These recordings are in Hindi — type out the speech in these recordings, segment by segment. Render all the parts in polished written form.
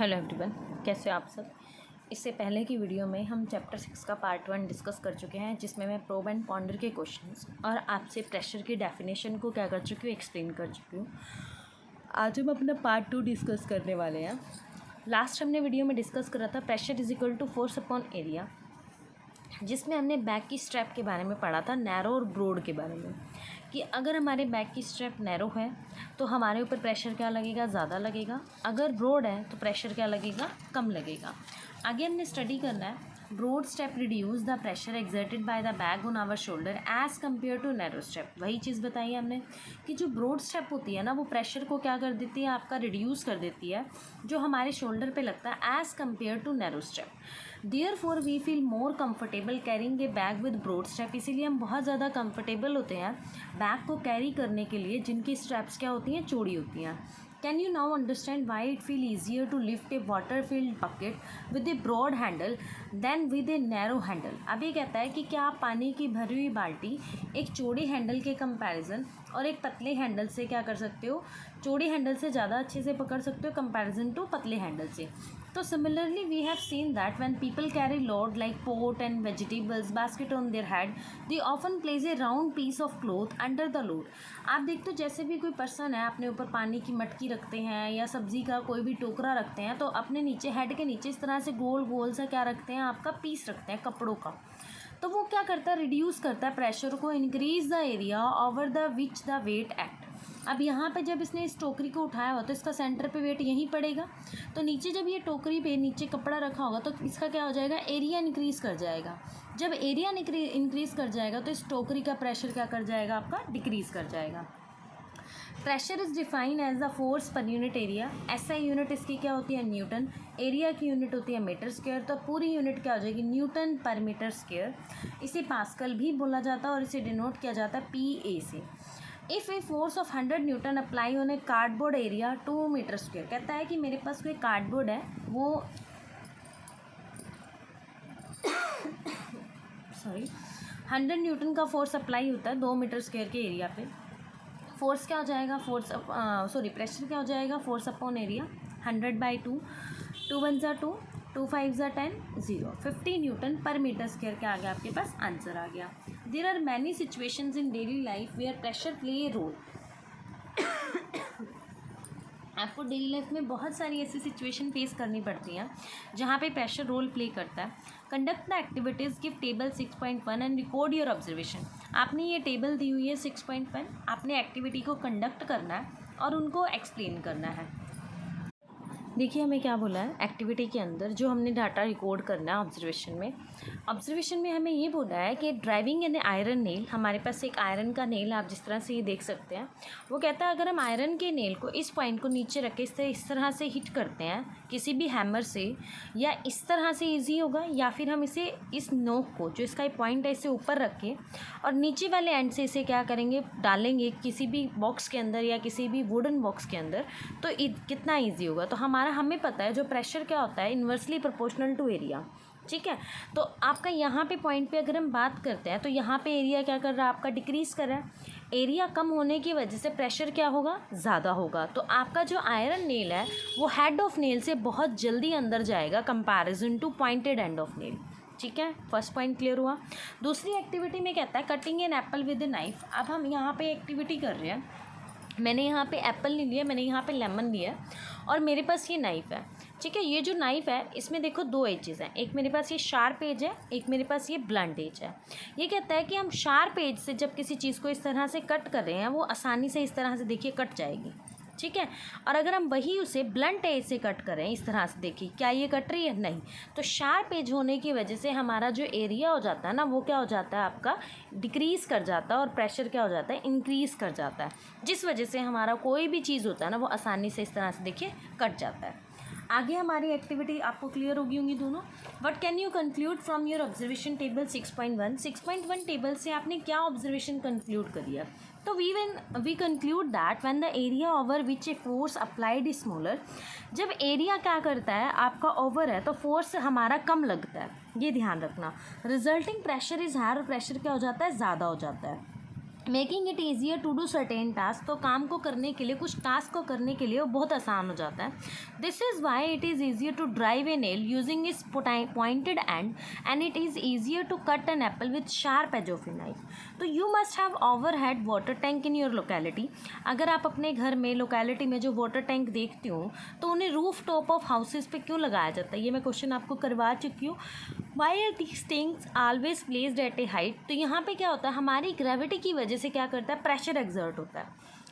हेलो एवरीवन, कैसे हो आप सब। इससे पहले की वीडियो में हम चैप्टर 6 का पार्ट 1 डिस्कस कर चुके हैं, जिसमें मैं प्रोब एंड पॉन्डर के क्वेश्चंस और आपसे प्रेशर की डेफिनेशन को क्या कर चुकी हूँ, एक्सप्लेन कर चुकी हूँ। आज हम अपना पार्ट 2 डिस्कस करने वाले हैं। लास्ट हमने वीडियो में डिस्कस करा था pressure is equal to force upon area, जिसमें हमने बैक की स्ट्रैप के बारे में पढ़ा था, नैरो और ब्रॉड के बारे में, कि अगर हमारे बैक की स्ट्रैप नैरो है तो हमारे ऊपर प्रेशर क्या लगेगा, ज़्यादा लगेगा। अगर ब्रॉड है तो प्रेशर क्या लगेगा, कम लगेगा। आगे हमने स्टडी करना है broad strap reduce the pressure exerted by the bag on our shoulder as compare to narrow strap. वही चीज़ बताई हमने कि जो ब्रॉड स्ट्रैप होती है ना, वो प्रेशर को क्या कर देती है, आपका रिड्यूस कर देती है जो हमारे शोल्डर पे लगता है as compare to narrow strap. Therefore we feel more comfortable carrying a bag with broad strap. इसीलिए हम बहुत ज़्यादा कंफर्टेबल होते हैं बैग को कैरी करने के लिए जिनकी स्ट्रैप्स क्या होती हैं, चौड़ी होती हैं। Can you now understand why it feel easier to lift a water-filled bucket with a broad handle than with a narrow handle? अब ये कहता है कि क्या आप पानी की भरी हुई बाल्टी एक चौड़ी हैंडल के कंपैरिजन और एक पतले हैंडल से क्या कर सकते हो, चौड़ी हैंडल से ज़्यादा अच्छे से पकड़ सकते हो कंपैरिजन टू पतले हैंडल से। तो similarly we have seen that when people carry load like pot and vegetables basket on their head, they often place a round piece of cloth under the load. आप देखते हो जैसे भी कोई पर्सन है अपने ऊपर पानी की मटकी रखते हैं या सब्जी का कोई भी टोकरा रखते हैं, तो अपने नीचे हेड के नीचे इस तरह से गोल गोल सा क्या रखते हैं, आपका पीस रखते हैं कपड़ों का। तो वो क्या करता है, रिड्यूस करता है प्रेशर को, increase the area over the which the weight act. अब यहाँ पे जब इसने इस टोकरी को उठाया हो तो इसका सेंटर पे वेट यहीं पड़ेगा, तो नीचे जब ये टोकरी पे नीचे कपड़ा रखा होगा तो इसका क्या हो जाएगा, एरिया इंक्रीज़ कर जाएगा। जब एरिया इंक्रीज़ कर जाएगा तो इस टोकरी का प्रेशर क्या कर जाएगा, आपका डिक्रीज़ कर जाएगा। Pressure is define as the force per unit area. SI unit इसकी क्या होती है, न्यूटन। एरिया की यूनिट होती है मीटर स्क्वायर, तो पूरी यूनिट क्या हो जाएगी, न्यूटन पर मीटर स्क्वायर। इसे पास्कल भी बोला जाता है और इसे डिनोट किया जाता है PA से। If a force of 100 newton apply on a cardboard area 2 metre square, कहता है कि मेरे पास कोई कार्डबोर्ड है, वो सॉरी 100 न्यूटन का फोर्स अप्लाई होता है 2 मीटर स्क्वायर के एरिया पे। फोर्स क्या हो जाएगा, प्रेशर क्या हो जाएगा, फोर्स अपॉन एरिया 100/2, 2 1 ज़ा 2, 2 5 ज़ा 10, 0, 50 न्यूटन पर मीटर स्क्वायर के आगे आपके पास आंसर आ गया। There are many situations in daily life where pressure play a role. आपको डेली लाइफ में बहुत सारी ऐसी सिचुएशन फेस करनी पड़ती हैं जहाँ पे प्रेशर रोल प्ले करता है। Conduct the activities, give table 6.1 and record your observation. आपने ये टेबल दी हुई है 6.1, आपने एक्टिविटी को कंडक्ट करना है और उनको एक्सप्लेन करना है। देखिए हमें क्या बोला है एक्टिविटी के अंदर, जो हमने डाटा रिकॉर्ड करना है ऑब्जर्वेशन में। ऑब्जर्वेशन में हमें ये बोला है कि ड्राइविंग एन आयरन नेल, हमारे पास एक आयरन का नेल आप जिस तरह से ये देख सकते हैं, वो कहता है अगर हम आयरन के नेल को इस पॉइंट को नीचे रख के इस तरह से हिट करते हैं किसी भी हैमर से, या इस तरह से ईजी होगा, या फिर हम इसे इस नोक को जो इसका पॉइंट है इसे ऊपर रख के और नीचे वाले एंड से इसे क्या करेंगे, डालेंगे किसी भी बॉक्स के अंदर या किसी भी वुडन बॉक्स के अंदर, तो कितना ईजी होगा। तो हमें पता है जो प्रेशर क्या होता है, इन्वर्सली प्रोपोर्शनल टू एरिया। ठीक है, तो आपका यहाँ पे पॉइंट पे अगर हम बात करते हैं तो यहाँ पे एरिया क्या कर रहा है, आपका डिक्रीज़ कर रहा है। एरिया कम होने की वजह से प्रेशर क्या होगा, ज़्यादा होगा। तो आपका जो आयरन नेल है वो हेड ऑफ नेल से बहुत जल्दी अंदर जाएगा comparison to pointed end of nail. ठीक है, फर्स्ट पॉइंट क्लियर हुआ। दूसरी एक्टिविटी में कहता है cutting an apple with a knife. अब हम यहाँ पे एक्टिविटी कर रहे हैं, मैंने यहाँ पे एप्पल नहीं लिया, मैंने यहाँ पे लेमन लिया और मेरे पास ये नाइफ़ है। ठीक है, ये जो नाइफ़ है इसमें देखो 2 एजेस हैं, एक मेरे पास ये शार्प एज है, एक मेरे पास ये ब्लंट एज है। ये कहता है कि हम शार्प एज से जब किसी चीज़ को इस तरह से कट कर रहे हैं वो आसानी से इस तरह से देखिए कट जाएगी। ठीक है, और अगर हम वही उसे ब्लंट एज से कट करें इस तरह से, देखिए क्या ये कट रही है, नहीं। तो शार्प एज होने की वजह से हमारा जो एरिया हो जाता है ना, वो क्या हो जाता है, आपका डिक्रीज़ कर जाता है और प्रेशर क्या हो जाता है, इंक्रीज़ कर जाता है, जिस वजह से हमारा कोई भी चीज़ होता है ना वो आसानी से इस तरह से देखिए कट जाता है। आगे हमारी एक्टिविटी आपको क्लियर होगी होंगी दोनों। What can you conclude from your observation table 6.1। 6.1 table से आपने क्या ऑब्जर्वेशन कंक्लूड करी है, तो we conclude that when the area over which a force applied is smaller. जब एरिया क्या करता है आपका ओवर है तो फोर्स हमारा कम लगता है, ये ध्यान रखना। रिजल्टिंग प्रेशर इज हायर, और प्रेशर क्या हो जाता है, ज़्यादा हो जाता है। Making it easier to do certain task, तो काम को करने के लिए, कुछ टास्क को करने के लिए वो बहुत आसान हो जाता है. This is why it is easier to drive a nail using its pointed end it is easier to cut an apple with sharp edge of a knife. तो you must have overhead water tank in your locality. अगर आप अपने घर में लोकेलिटी में जो वाटर टैंक देखती हो तो उन्हें रूफ टॉप ऑफ हाउसेज पे क्यों लगाया जाता है, ये मैं क्वेश्चन आपको करवा चुकी हूँ. Why are these things always placed at a height. तो यहाँ पे क्या होता है, हमारी ग्रेविटी की वजह से क्या करता है, प्रेशर एक्सर्ट होता है.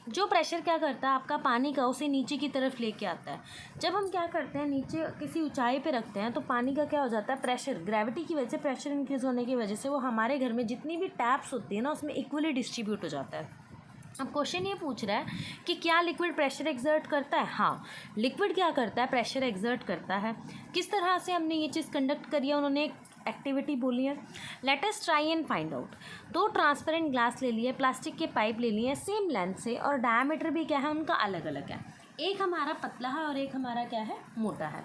जो प्रेशर क्या करता है, आपका पानी का उसे नीचे की तरफ लेके आता है. जब हम क्या करते हैं, नीचे किसी ऊंचाई पे रखते हैं तो पानी का क्या हो जाता है, प्रेशर, ग्रेविटी की वजह से प्रेशर इंक्रीज होने की वजह से वो हमारे घर में जितनी भी टैप्स होती है ना उसमें इक्वली डिस्ट्रीब्यूट हो जाता है. अब क्वेश्चन ये पूछ रहा है कि क्या लिक्विड प्रेशर एक्सर्ट करता है. हाँ, लिक्विड क्या करता है, प्रेशर एक्सर्ट करता है. किस तरह से हमने ये चीज़ कंडक्ट करी है, उन्होंने एक एक्टिविटी बोली है. Let us try and find out. 2 transparent glass ले लिए, प्लास्टिक के पाइप ले लिए, सेम लेंथ से, और डायमीटर भी क्या है उनका अलग अलग है. एक हमारा पतला है और एक हमारा क्या है, मोटा है.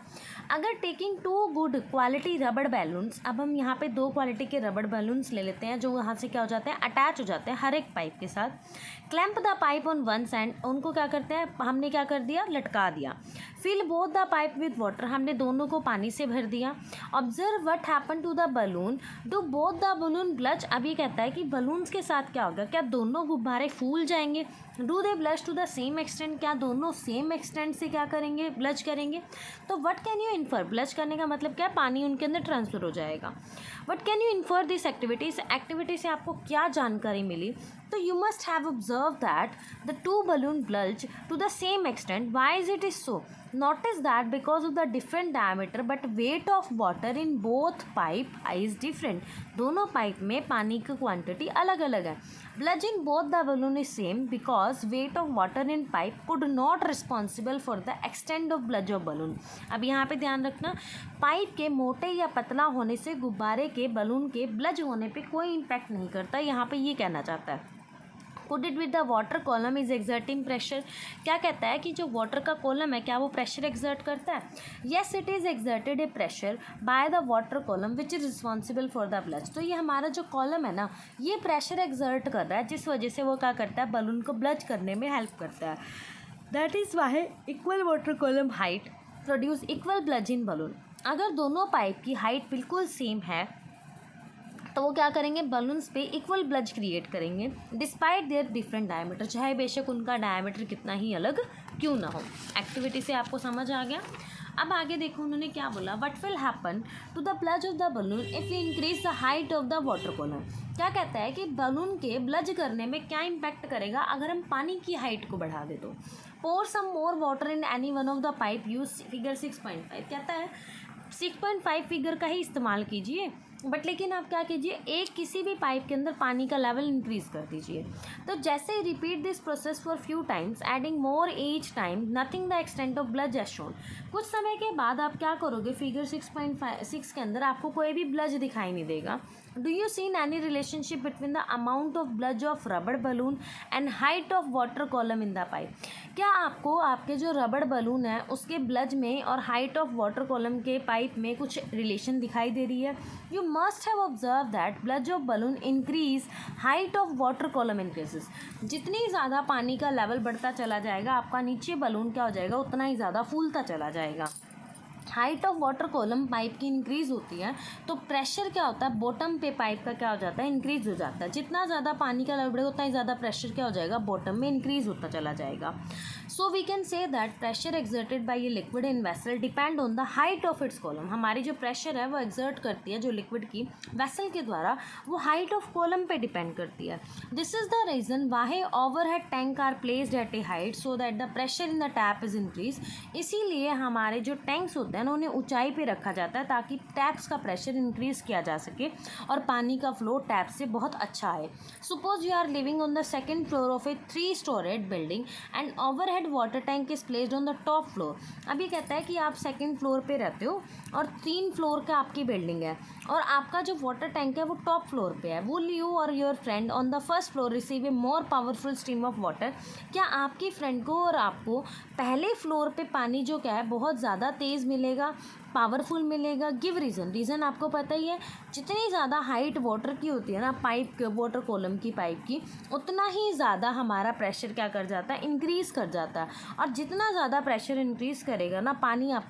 अगर टेकिंग 2 गुड क्वालिटी रबड़ बैलून्स, अब हम यहाँ पे 2 क्वालिटी के रबड़ बैलून्स ले लेते हैं जो यहाँ से क्या हो जाते हैं, अटैच हो जाते हैं हर एक पाइप के साथ. Clamp the pipe on one side, उनको क्या करते हैं, हमने क्या कर दिया, लटका दिया. Fill both the pipe with water, हमने दोनों को पानी से भर दिया. Observe what happen to the balloon, do both the balloon bulge. अब ये कहता है कि बलून्स के साथ क्या होगा, क्या दोनों गुब्बारे फूल जाएंगे. Do they bulge to the same extent, क्या दोनों सेम एक्सटेंट से क्या करेंगे, ब्लच करेंगे. तो व्हाट कैन यू इन्फर, ब्लच करने का मतलब क्या, पानी उनके अंदर ट्रांसफर हो जाएगा. What can you infer this activity, इस एक्टिविटी से आपको क्या जानकारी मिली. तो you must have observed that the 2 balloon bulge to the same extent. Why is it is so? Notice that because of the different diameter but weight of water in both pipe is different. दोनों पाइप में पानी की क्वांटिटी अलग अलग है. Bulge in both the balloon is same because weight of water in pipe could not responsible for the extent of bulge of balloon. अब यहाँ पे ध्यान रखना, पाइप के मोटे या पतला होने से गुब्बारे के, बलून के ब्लज होने पे कोई इम्पैक्ट नहीं करता. यहाँ पे ये कहना चाहता है. Coated with the water column is exerting pressure. क्या कहता है कि जो वाटर का कॉलम है क्या वो प्रेशर एक्सर्ट करता है. Yes, it is exerted a pressure by the water column which is responsible for the bulge. तो ये हमारा जो कॉलम है ना, ये प्रेशर एक्सर्ट कर रहा है जिस वजह से वो क्या करता है, बलून को ब्लज करने में हेल्प करता है. That is why equal water column height produce equal bulge in balloon. अगर दोनों पाइप की हाइट बिल्कुल सेम है तो वो क्या करेंगे, बलून्स पे इक्वल ब्लज क्रिएट करेंगे डिस्पाइट देयर डिफरेंट डायमीटर, चाहे बेशक उनका डायमीटर कितना ही अलग क्यों ना हो. एक्टिविटी से आपको समझ आ गया. अब आगे देखो उन्होंने क्या बोला, what will happen to the bulge of the balloon if you increase the height of the water column. क्या कहता है कि बलून के ब्लज करने में क्या इम्पैक्ट करेगा अगर हम पानी की हाइट को बढ़ा दे. तो pour some more water in any one of the pipe, use figure 6.5. कहता है 6.5 फिगर का ही इस्तेमाल कीजिए, बट लेकिन आप क्या कीजिए, एक किसी भी पाइप के अंदर पानी का लेवल इंक्रीज कर दीजिए. तो जैसे ही repeat this process for few times adding more each time noting the extent of bulge as shown. कुछ समय के बाद आप क्या करोगे, फिगर 6.6 के अंदर आपको कोई भी ब्लज दिखाई नहीं देगा. Do you seen any relationship between the amount of bulge of rubber balloon and height of water column in the pipe. क्या आपको आपके जो रबड़ बलून है उसके ब्लज में और हाइट ऑफ वाटर कॉलम के पाइप में कुछ रिलेशन दिखाई दे रही है. You must have observed that bulge of balloon increase, height of water column increases. जितनी ज़्यादा पानी का लेवल बढ़ता चला जाएगा आपका नीचे बलून क्या हो जाएगा, उतना ही ज़्यादा फूलता चला जाएगा. Height of water column pipe की इंक्रीज़ होती है तो प्रेशर क्या होता है, बॉटम पे पाइप का क्या हो जाता है, इंक्रीज़ हो जाता है. जितना ज़्यादा पानी का लेवल बढ़ेगा उतना ही ज़्यादा प्रेशर क्या हो जाएगा, बॉटम में इंक्रीज़ होता चला जाएगा. So we can say that pressure exerted by a liquid in vessel depend on the height of its column. हमारी जो प्रेशर है वो एक्सर्ट करती है जो लिक्विड की वेसल के द्वारा, वो हाइट ऑफ कॉलम पे डिपेंड करती है. This is the reason why overhead tank are placed at a height so that the pressure in the tap is increase. इसीलिए हमारे जो टैंक्स होते हैं ना उन्हें ऊंचाई पे रखा जाता है ताकि टैप्स का प्रेशर इंक्रीज किया जा सके और पानी का फ्लो टैप से बहुत अच्छा आए. Suppose you are living on the second floor of a 3-storied building and overhead water tank is placed on the top floor. अब ये कहता है कि आप सेकेंड फ्लोर पे रहते हो और 3 फ्लोर का आपकी बिल्डिंग है और आपका जो वाटर टैंक है वो टॉप फ्लोर पे है. विल यू और your friend on the first floor receive A more powerful stream of water. क्या आपकी फ्रेंड को और आपको पहले फ्लोर पे पानी जो क्या है बहुत ज़्यादा तेज़ मिले मिलेगा, पावरफुल मिलेगा। गिव रीज़न, रीज़न आपको पता ही है, जितनी ज़्यादा हाइट वाटर की होती है ना, पाइप वाटर कॉलम की पाइप की, उतना ही ज़्यादा हमारा प्रेशर क्या कर जाता है, इंक्रीज़ कर जाता है। और जितना ज़्यादा प्रेशर इंक्रीज़ करेगा ना, पानी आप